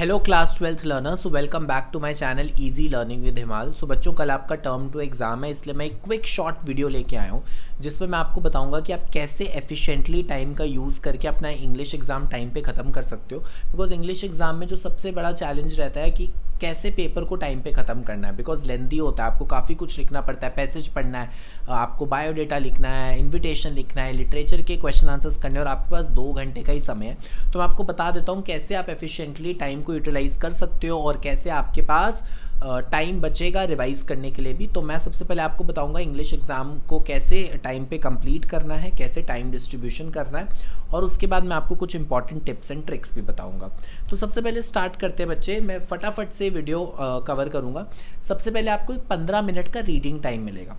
Hello class 12th learners, welcome back to my channel easy learning with Himal. So बच्चों, कल आपका term 2 exam है, इसलिए मैं एक क्विक शॉर्ट वीडियो लेके आया हूँ जिसमें मैं आपको बताऊंगा कि आप कैसे एफिशिएंटली टाइम का यूज़ करके अपना इंग्लिश एग्ज़ाम टाइम पे ख़त्म कर सकते हो। बिकॉज इंग्लिश एग्ज़ाम में जो सबसे बड़ा चैलेंज रहता है कि कैसे पेपर को टाइम पे ख़त्म करना है। बिकॉज लेंदी होता है, आपको काफ़ी कुछ लिखना पड़ता है, पैसेज पढ़ना है, आपको बायोडेटा लिखना है, इन्विटेशन लिखना है, लिटरेचर के क्वेश्चन आंसर्स करने और आपके पास 2 घंटे का ही समय है। तो मैं आपको बता देता हूँ कैसे आप एफिशिएंटली टाइम को यूटिलाइज़ कर सकते हो और कैसे आपके पास टाइम बचेगा रिवाइज करने के लिए भी। तो मैं सबसे पहले आपको बताऊंगा इंग्लिश एग्ज़ाम को कैसे टाइम पे कंप्लीट करना है, कैसे टाइम डिस्ट्रीब्यूशन करना है, और उसके बाद मैं आपको कुछ इंपॉर्टेंट टिप्स एंड ट्रिक्स भी बताऊंगा। तो सबसे पहले स्टार्ट करते हैं बच्चे, मैं फटाफट से वीडियो कवर करूंगा। सबसे पहले आपको एक 15 मिनट का रीडिंग टाइम मिलेगा।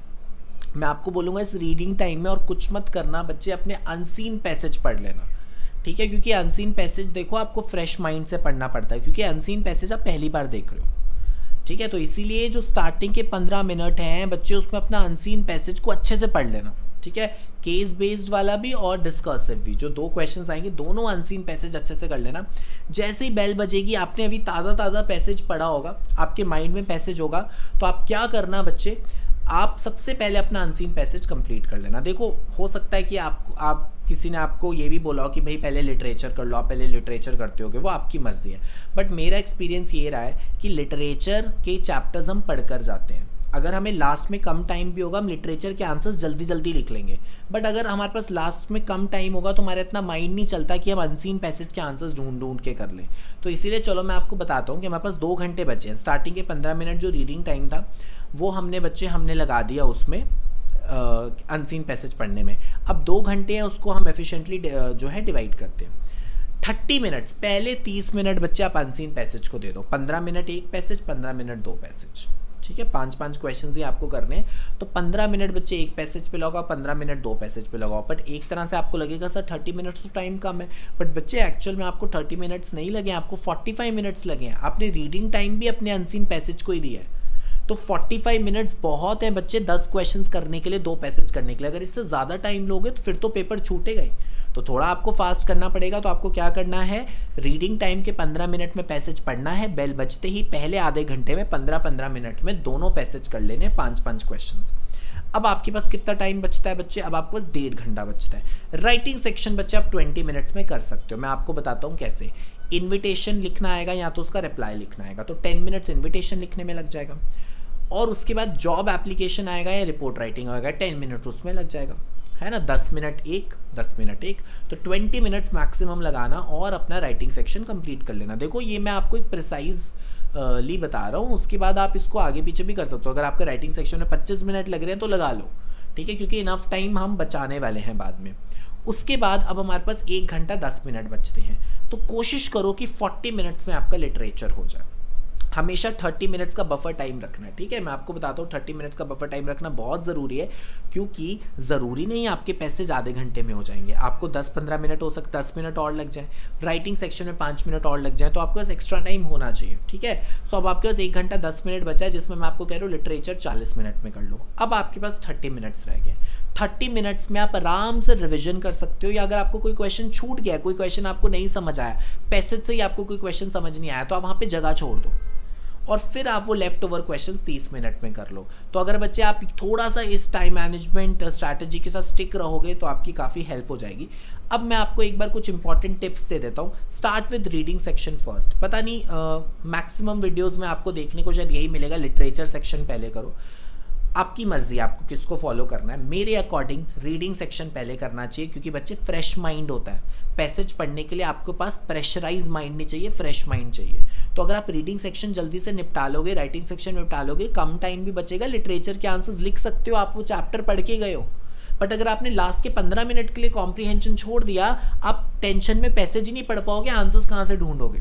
मैं आपको बोलूँगा इस रीडिंग टाइम में और कुछ मत करना बच्चे, अपने अनसीन पैसेज पढ़ लेना, ठीक है। क्योंकि अनसीन पैसेज देखो आपको फ्रेश माइंड से पढ़ना पड़ता है, क्योंकि अनसीन पैसेज आप पहली बार देख रहे हो, ठीक है। तो इसीलिए जो स्टार्टिंग के 15 मिनट हैं बच्चे, उसमें अपना अनसीन पैसेज को अच्छे से पढ़ लेना, ठीक है। केस बेस्ड वाला भी और डिस्कर्सिव भी, जो 2 क्वेश्चंस आएंगे दोनों अनसीन पैसेज अच्छे से कर लेना। जैसे ही बेल बजेगी, आपने अभी ताज़ा ताज़ा पैसेज पढ़ा होगा, आपके माइंड में पैसेज होगा, तो आप क्या करना बच्चे, आप सबसे पहले अपना अनसीन पैसेज कंप्लीट कर लेना। देखो, हो सकता है कि आप किसी ने आपको ये भी बोला हो कि भाई पहले लिटरेचर कर लो, आप पहले लिटरेचर करते होगे, वो आपकी मर्ज़ी है। बट मेरा एक्सपीरियंस ये रहा है कि लिटरेचर के चैप्टर्स हम पढ़कर जाते हैं। अगर हमें लास्ट में कम टाइम भी होगा, हम लिटरेचर के आंसर्स जल्दी जल्दी लिख लेंगे। बट अगर हमारे पास लास्ट में कम टाइम होगा तो हमारा इतना माइंड नहीं चलता कि हम अनसीन पैसेज के आंसर्स ढूंढ ढूंढ के कर लें। तो इसीलिए चलो मैं आपको बताता हूँ कि हमारे पास 2 घंटे बचे हैं। स्टार्टिंग के 15 मिनट जो रीडिंग टाइम था वो हमने लगा दिया उसमें अनसीन पैसेज पढ़ने में। अब 2 घंटे हैं, उसको हम एफिशिएंटली जो है डिवाइड करते हैं। 30 मिनट्स, पहले 30 मिनट बच्चे आप अनसीन पैसेज को दे दो। 15 मिनट एक पैसेज, 15 मिनट 2 पैसेज, ठीक है। 5-5 क्वेश्चन ही आपको करने हैं। तो 15 मिनट बच्चे एक पैसेज पे लगाओ, 15 मिनट 2 पैसेज पे लगाओ। बट एक तरह से आपको लगेगा सर 30 मिनट्स तो टाइम कम है, बट बच्चे एक्चुअल में आपको 30 मिनट्स नहीं लगे, आपको 45 मिनट्स लगे हैं। आपने रीडिंग टाइम भी अपने अनसीन पैसेज को ही दिया है, तो 45 मिनट्स बहुत है बच्चे 10 क्वेश्चंस करने के लिए, 2 पैसेज करने के लिए। अगर इससे ज़्यादा टाइम लोगे तो फिर तो पेपर छूटेगा ही। तो थोड़ा आपको फास्ट करना पड़ेगा। तो आपको क्या करना है, रीडिंग टाइम के 15 मिनट में पैसेज पढ़ना है, बेल बजते ही पहले आधे घंटे में 15-15 मिनट में दोनों पैसेज कर लेने, 5-5 क्वेश्चंस। अब आपके पास कितना टाइम बचता है बच्चे, अब आपके पास 1.5 घंटा बचता है। राइटिंग सेक्शन बच्चे आप 20 मिनट्स में कर सकते हो। मैं आपको बताता हूँ कैसे। इन्विटेशन लिखना आएगा या तो उसका रिप्लाई लिखना आएगा, तो 10 मिनट्स इन्विटेशन लिखने में लग जाएगा, और उसके बाद जॉब एप्लीकेशन आएगा या रिपोर्ट राइटिंग आएगा, 10 मिनट उसमें लग जाएगा, है ना। 10 मिनट एक, 10 मिनट एक, तो 20 मिनट्स मैक्सिमम लगाना और अपना राइटिंग सेक्शन कंप्लीट कर लेना। देखो, ये मैं आपको एक प्रिसाइज ली बता रहा हूँ, उसके बाद आप इसको आगे पीछे भी कर सकते हो। अगर आपका राइटिंग सेक्शन में 25 मिनट लग रहे हैं तो लगा लो, ठीक है, क्योंकि इनफ टाइम हम बचाने वाले हैं बाद में। उसके बाद अब हमारे पास 1 घंटा 10 मिनट बचते हैं, तो कोशिश करो कि 40 मिनट्स में आपका लिटरेचर हो जाए। हमेशा 30 मिनट्स का बफर टाइम रखना है, ठीक है। मैं आपको बताता हूँ 30 मिनट्स का बफर टाइम रखना बहुत ज़रूरी है, क्योंकि ज़रूरी नहीं आपके पैसेज आधे घंटे में हो जाएंगे। आपको 10-15 मिनट हो सकता है, 10 मिनट और लग जाए, राइटिंग सेक्शन में 5 मिनट और लग जाए, तो आपके पास एक्स्ट्रा टाइम होना चाहिए, ठीक है। सो अब आपके पास 1 घंटा 10 मिनट बचा है, जिसमें मैं आपको कह रहा हूँ लिटरेचर 40 मिनट में कर लो। अब आपके पास 30 मिनट्स रह गए। 30 मिनट्स में आप आराम से रिविजन कर सकते हो, या अगर आपको कोई क्वेश्चन छूट गया, कोई क्वेश्चन आपको नहीं समझ आया, पैसेज से ही आपको कोई क्वेश्चन समझ नहीं आया, तो आप वहाँ पे जगह छोड़ दो और फिर आप वो लेफ्ट ओवर क्वेश्चन 30 मिनट में कर लो। तो अगर बच्चे आप थोड़ा सा इस टाइम मैनेजमेंट स्ट्रैटेजी के साथ स्टिक रहोगे तो आपकी काफ़ी हेल्प हो जाएगी। अब मैं आपको एक बार कुछ इंपॉर्टेंट टिप्स दे देता हूँ। Start with reading section first. पता नहीं मैक्सिमम वीडियोज़ में आपको देखने को शायद यही मिलेगा, लिटरेचर सेक्शन पहले करो, आपकी मर्जी आपको किसको फॉलो करना है। मेरे अकॉर्डिंग रीडिंग सेक्शन पहले करना चाहिए, क्योंकि बच्चे फ्रेश माइंड होता है। पैसेज पढ़ने के लिए आपके पास प्रेशराइज माइंड नहीं चाहिए, फ्रेश माइंड चाहिए। तो अगर आप रीडिंग सेक्शन जल्दी से निपटा लोगे, राइटिंग सेक्शन निपटा लोगे, कम टाइम भी बचेगा, लिटरेचर के आंसर्स लिख सकते हो, आप वो चैप्टर पढ़ के गए हो। बट अगर आपने लास्ट के 15 मिनट के लिए कॉम्प्रीहेंशन छोड़ दिया, आप टेंशन में पैसेज ही नहीं पढ़ पाओगे, आंसर्स कहाँ से ढूंढोगे,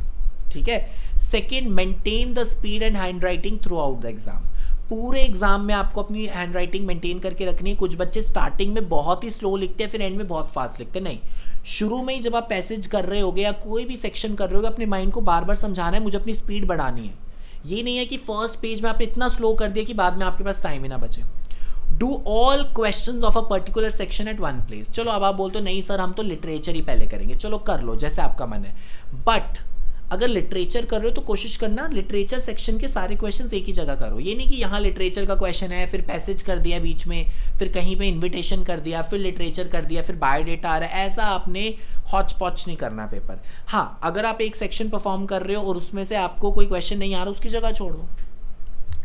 ठीक है। Second, maintain the speed and hand writing through out the exam. पूरे एग्जाम में आपको अपनी हैंड राइटिंग मेंटेन करके रखनी है। कुछ बच्चे स्टार्टिंग में बहुत ही स्लो लिखते हैं, फिर एंड में बहुत फास्ट लिखते हैं। नहीं, शुरू में ही जब आप पैसेज कर रहे होगे या कोई भी सेक्शन कर रहे होगे, अपने माइंड को बार बार समझाना है मुझे अपनी स्पीड बढ़ानी है। ये नहीं है कि फर्स्ट पेज में आपने इतना स्लो कर दिया कि बाद में आपके पास टाइम ही ना बचे। Do all question of a particular section at one place. चलो अब आप बोलते हो नहीं सर हम तो लिटरेचर ही पहले करेंगे, चलो कर लो जैसे आपका मन है, बट अगर लिटरेचर कर रहे हो तो कोशिश करना लिटरेचर सेक्शन के सारे क्वेश्चंस एक ही जगह करो। ये नहीं कि यहाँ लिटरेचर का क्वेश्चन है, फिर पैसेज कर दिया बीच में, फिर कहीं पे इन्विटेशन कर दिया, फिर लिटरेचर कर दिया, फिर बायोडेटा आ रहा है। ऐसा आपने हॉच पॉच नहीं करना पेपर। हाँ, अगर आप एक सेक्शन परफॉर्म कर रहे हो और उसमें से आपको कोई क्वेश्चन नहीं आ रहा, उसकी जगह छोड़ दो।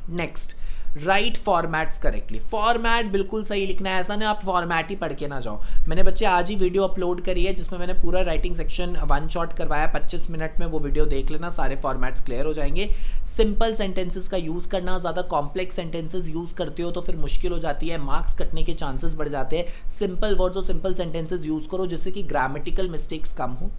Next, right formats correctly. Format बिल्कुल सही लिखना है, ऐसा ना आप फॉर्मेट ही पढ़ के ना जाओ। मैंने बच्चे आज ही वीडियो अपलोड करी है जिसमें मैंने पूरा राइटिंग सेक्शन वन शॉट करवाया, 25 मिनट में वो वीडियो देख लेना, सारे फॉर्मेट्स क्लियर हो जाएंगे। सिंपल सेंटेंसेस का यूज़ करना, ज़्यादा कॉम्प्लेक्स सेंटेंसेस यूज़ करते हो तो फिर मुश्किल हो जाती है, मार्क्स कटने के चांसेस बढ़ जाते हैं। सिंपल वर्ड्स और सिंपल सेंटेंसेस यूज़ करो जिससे कि ग्रामेटिकल मिस्टेक्स कम हो।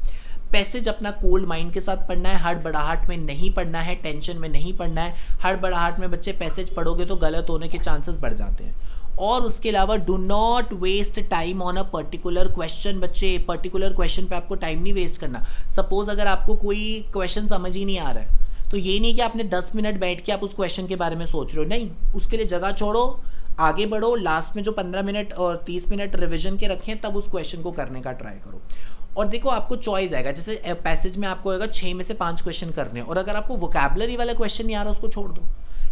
पैसेज अपना कोल्ड माइंड के साथ पढ़ना है, हड़बड़ाहट में नहीं पढ़ना है, टेंशन में नहीं पढ़ना है। हड़बड़ाहट में बच्चे पैसेज पढ़ोगे तो गलत होने के चांसेस बढ़ जाते हैं। और उसके अलावा do not waste time on a particular question. बच्चे पर्टिकुलर क्वेश्चन पे आपको टाइम नहीं वेस्ट करना। सपोज अगर आपको कोई क्वेश्चन समझ ही नहीं आ रहा है तो ये नहीं कि आपने 10 मिनट बैठ के आप उस क्वेश्चन के बारे में सोच रहे हो, नहीं, उसके लिए जगह छोड़ो, आगे बढ़ो। लास्ट में जो 15 मिनट और 30 मिनट रिवीजन के रखें तब उस क्वेश्चन को करने का ट्राई करो। और देखो आपको चॉइस आएगा, जैसे पैसेज में आपको आएगा 6 में से 5 क्वेश्चन करने, और अगर आपको वोकैबुलरी वाला क्वेश्चन नहीं आ रहा उसको छोड़ दो,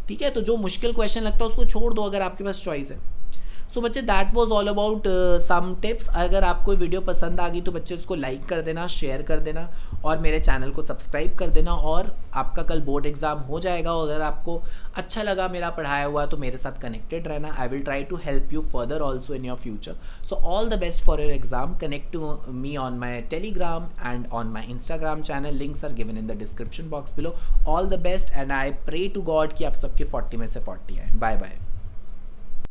ठीक है। तो जो मुश्किल क्वेश्चन लगता है उसको छोड़ दो अगर आपके पास चॉइस है। सो बच्चे that was all about some tips. अगर आपको वीडियो पसंद आ गई तो बच्चे उसको लाइक कर देना, शेयर कर देना और मेरे चैनल को सब्सक्राइब कर देना। और आपका कल बोर्ड एग्जाम हो जाएगा, और अगर आपको अच्छा लगा मेरा पढ़ाया हुआ तो मेरे साथ कनेक्टेड रहना। I will try to help you further also in your future. So all the best for your exam. Connect to me on my Telegram and on my Instagram channel, links are given in the description box below. All the best and I pray to God कि आप सबके 40 में से 40 आए। Bye bye.